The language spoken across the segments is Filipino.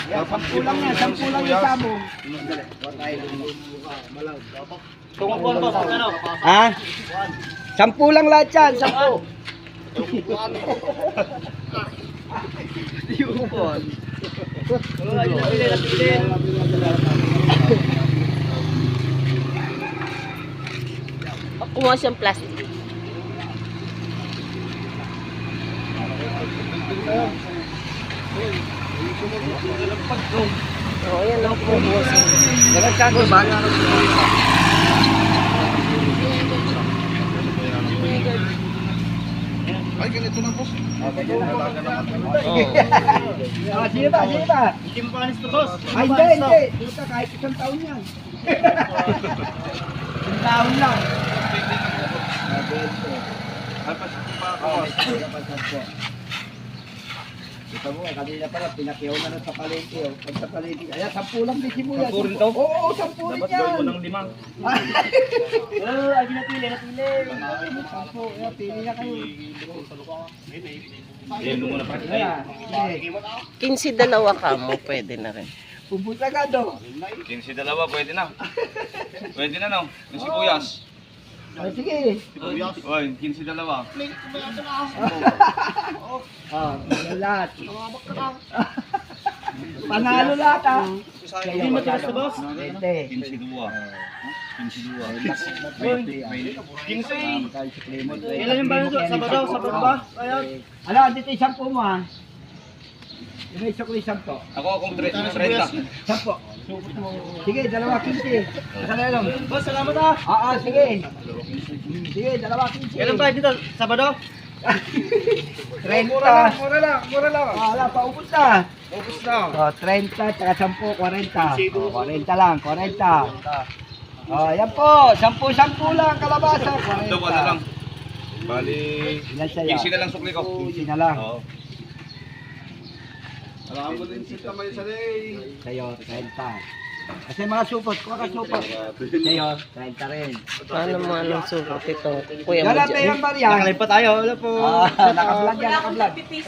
10 lang yan, 10 lang yung sabong. Tungupuan po, ano? Ha? 10 lang lahat yan, 10. Yupon. Ayun na pili. Kumuha siyang plastic. Oo, yan lang po. Nagkakago ba? Ay, ganito na, boss. Sige ba, sige ba? Itim pa anis to, boss. Ay, hindi. Dito kahit 1 taon yan. 1 taon lang. Ito mo, kanina pala, pinakiyaw na sa palengke. Pag sa palengke, ayan, 10 lang din sibuyas. 10 rin to? Oo, 10 rin Dapat yan. gawin mo ng 5. Ay, napili. Sampo, ayan, pili na kayo. Ayan, mo muna pa. Ayan, sige. 15 dalawa ka mo, pwede na rin. Pupunta ka do. 15 dalawa, pwede na. Pwede na, no? Yung sibuyas. Ay, sige. Oy, 15 dalawa. Ah, lahat. Panalo lahat ah. Hindi matigas na, boss. 20. 15 duwa. 15 duwa. 15. Ilan yung bayan doon? Sabado ba? Ayan. Ano, dito yung 10 mo ah. Yung may sukli 10. Akong 30. 10. Sige, dalawa 15. Saan na lang? Boss, salamat ah. Sige. Sige, dalawa 15. Ilan ba dito? Sabado? 30. Mura lang. Wala, paubos na. Focus na. So, 30, tsaka 10, 40. 40 lang, 40. Yan po, 10 lang, kalabasa. 40. Dalawa na lang. Bali, Ilan sa'yo? 15 na lang sukli ko. 15 na lang. Oo. Alam mo din sita may salay. Sa'yo, 30. Kasi mga supot, kuha ka supot. Sa'yo, 30 rin. Paano mo anong sukat ito? Kuya mo Yan dyan. ang Maria. Nakalive pa tayo. Wala po. Naka-vlog yan, naka-vlog. 30,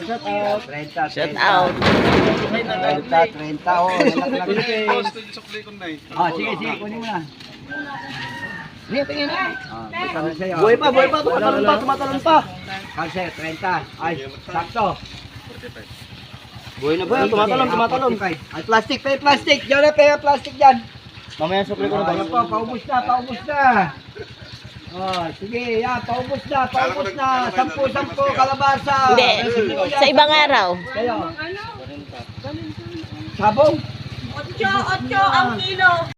Shout out. 30, oh. Naka-vlog. Gusto yung sukli ko na eh. Sige, kunin mo na. Sige, tingin na. Ito na sa'yo. Buhay pa. Tumatalon pa. Kasi, 30. Ay, sakto. Buhay na ba? Tumatalon. Ay, plastic, plastic. Diyan na, plastic dyan. Mamaya sukli ko na ba? Ayan po, paubos na. Sige, yan, paubos na. 10 kalabasa. Hindi, sa ibang araw. Kayo. Sabong? 8 ang kilo.